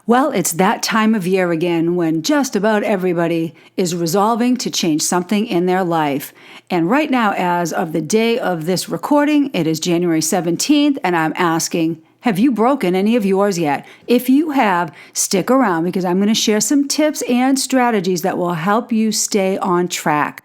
Well, it's that time of year again when just about everybody is resolving to change something in their life. And right now, as of the day of this recording, it is January 17th, and I'm asking, have you broken any of yours yet? If you have, stick around because I'm going to share some tips and strategies that will help you stay on track.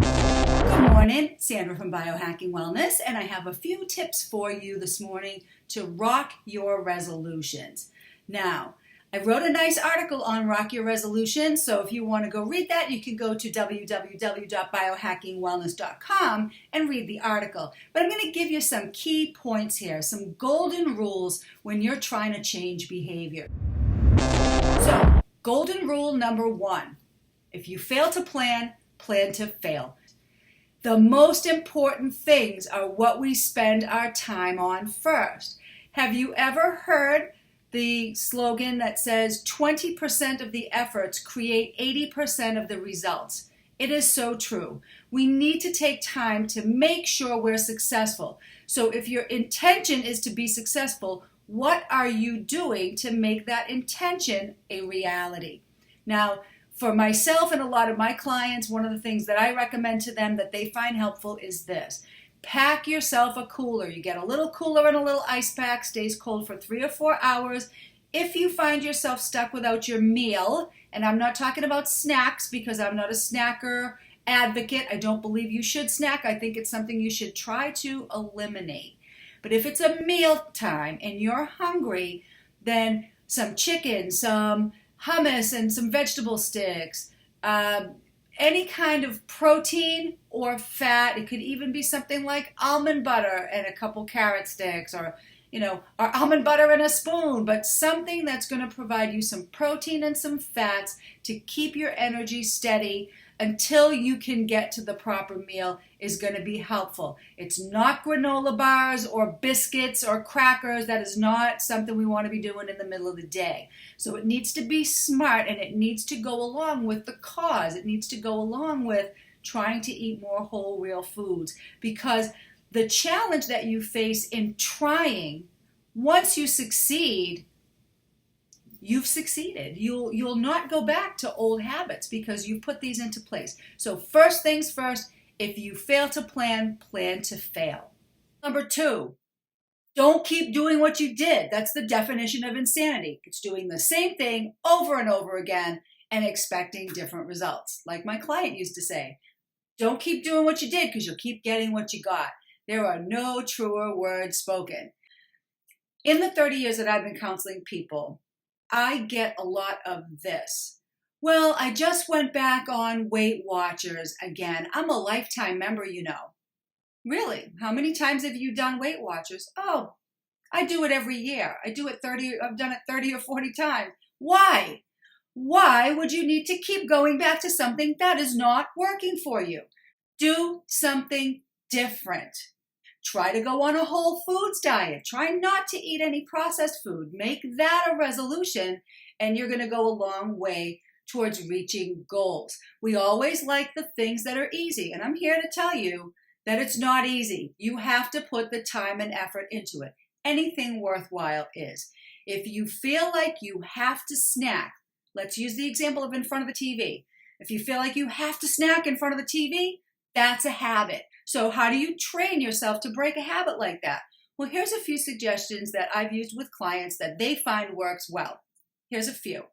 Good morning, Sandra from Biohacking Wellness, and I have a few tips for you this morning to rock your resolutions. Now, I wrote a nice article on Rock Your Resolution, so if you want to go read that, you can go to www.biohackingwellness.com and read the article. But I'm going to give you some key points here, some golden rules when you're trying to change behavior. So, golden rule number 1, if you fail to plan, plan to fail. The most important things are what we spend our time on first. Have you ever heard the slogan that says 20% of the efforts create 80% of the results? It is so true. We need to take time to make sure we're successful. So if your intention is to be successful, what are you doing to make that intention a reality? Now, for myself and a lot of my clients, one of the things that I recommend to them that they find helpful is this. Pack yourself a cooler. You get a little cooler and a little ice pack, stays cold for 3 or 4 hours. If you find yourself stuck without your meal, and I'm not talking about snacks because I'm not a snacker advocate. I don't believe you should snack. I think it's something you should try to eliminate. But if it's a meal time and you're hungry, then some chicken, some hummus and some vegetable sticks, any kind of protein or fat. It could even be something like almond butter and a couple carrot sticks, or almond butter and a spoon, but something that's going to provide you some protein and some fats to keep your energy steady until you can get to the proper meal is going to be helpful. It's not granola bars or biscuits or crackers. That is not something we want to be doing in the middle of the day. So it needs to be smart, and it needs to go along with the cause. It needs to go along with trying to eat more whole, real foods, because the challenge that you face in trying, once you succeed, you've succeeded. You'll not go back to old habits because you put these into place. So first things first, if you fail to plan, plan to fail. Number 2, don't keep doing what you did. That's the definition of insanity. It's doing the same thing over and over again and expecting different results. Like my client used to say, don't keep doing what you did because you'll keep getting what you got. There are no truer words spoken. In the 30 years that I've been counseling people, I get a lot of this. Well, I just went back on Weight Watchers again. I'm a lifetime member, you know. Really? How many times have you done Weight Watchers? Oh, I do it every year. I've done it 30 or 40 times. Why? Why would you need to keep going back to something that is not working for you? Do something different. Try to go on a whole foods diet. Try not to eat any processed food. Make that a resolution, and you're going to go a long way towards reaching goals. We always like the things that are easy, and I'm here to tell you that it's not easy. You have to put the time and effort into it. Anything worthwhile is. If you feel like you have to snack, let's use the example of in front of the TV. If you feel like you have to snack in front of the TV, that's a habit. So how do you train yourself to break a habit like that? Well, here's a few suggestions that I've used with clients that they find works well. Here's a few.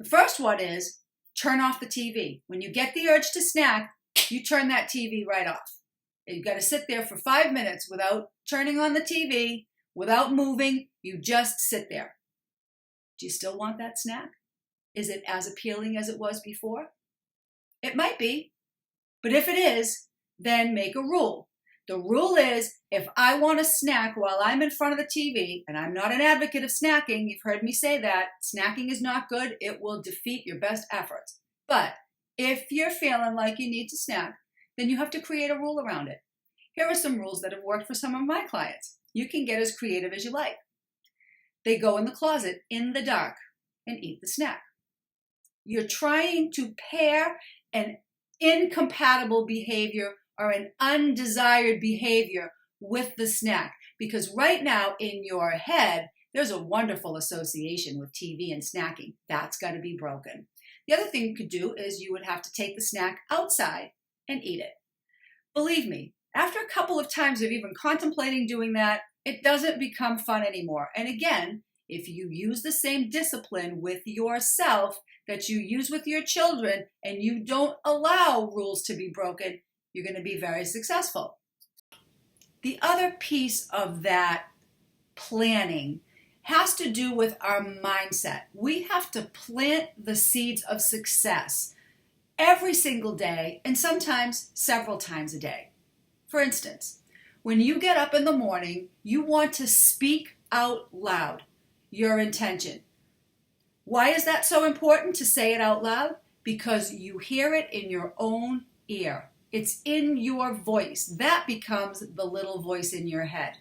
The first one is turn off the TV. When you get the urge to snack, you turn that TV right off. You've got to sit there for 5 minutes without turning on the TV, without moving. You just sit there. Do you still want that snack? Is it as appealing as it was before? It might be, but if it is, then make a rule. The rule is, if I want a snack while I'm in front of the TV, and I'm not an advocate of snacking, you've heard me say that, snacking is not good, it will defeat your best efforts. But if you're feeling like you need to snack, then you have to create a rule around it. Here are some rules that have worked for some of my clients. You can get as creative as you like. They go in the closet in the dark and eat the snack. You're trying to pair an incompatible behavior or an undesired behavior with the snack, because right now in your head There's a wonderful association with TV and snacking. That's got to be broken. The other thing you could do is you would have to take the snack outside and eat it. Believe me, after a couple of times of even contemplating doing that, it doesn't become fun anymore. And again, if you use the same discipline with yourself that you use with your children and you don't allow rules to be broken, you're going to be very successful. The other piece of that planning has to do with our mindset. We have to plant the seeds of success every single day and sometimes several times a day. For instance, when you get up in the morning, you want to speak out loud your intention. Why is that so important to say it out loud? Because you hear it in your own ear. It's in your voice. That becomes the little voice in your head.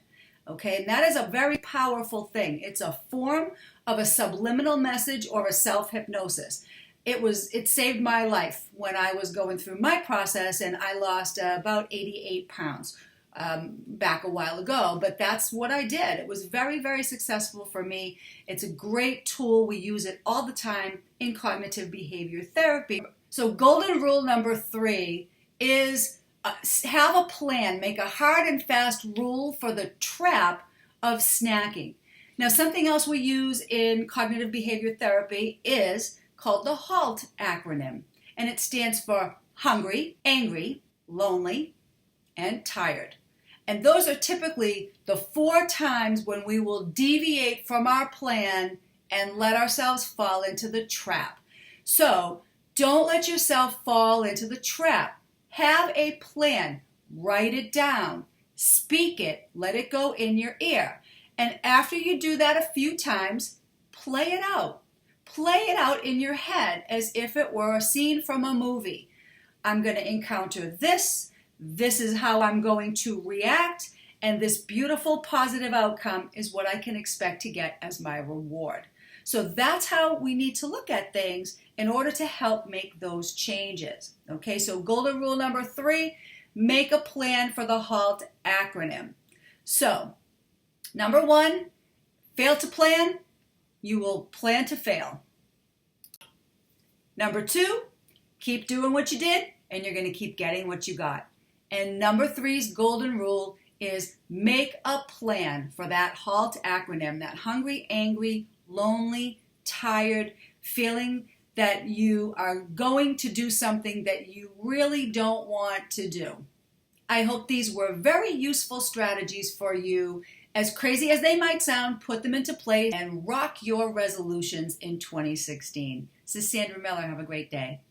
Okay, and that is a very powerful thing. It's a form of a subliminal message or a self-hypnosis. It saved my life when I was going through my process, and I lost about 88 pounds back a while ago, but that's what I did. It was very, very successful for me. It's a great tool. We use it all the time in cognitive behavior therapy. So golden rule number 3 is have a plan. Make a hard and fast rule for the trap of snacking. Now, something else we use in cognitive behavior therapy is called the HALT acronym, and it stands for hungry, angry, lonely, and tired. And those are typically the 4 times when we will deviate from our plan and let ourselves fall into the trap. So don't let yourself fall into the trap. Have a plan. Write it down. Speak it. Let it go in your ear. And after you do that a few times, play it out. Play it out in your head as if it were a scene from a movie. I'm going to encounter this. This is how I'm going to react. And this beautiful positive outcome is what I can expect to get as my reward. So that's how we need to look at things in order to help make those changes. Okay, so golden rule number 3, make a plan for the HALT acronym. So, number 1, fail to plan, you will plan to fail. Number 2, keep doing what you did, and you're going to keep getting what you got. And number 3's golden rule is make a plan for that HALT acronym, that hungry, angry, lonely, tired, feeling that you are going to do something that you really don't want to do. I hope these were very useful strategies for you. As crazy as they might sound, put them into place and rock your resolutions in 2016. This is Sandra Miller. Have a great day.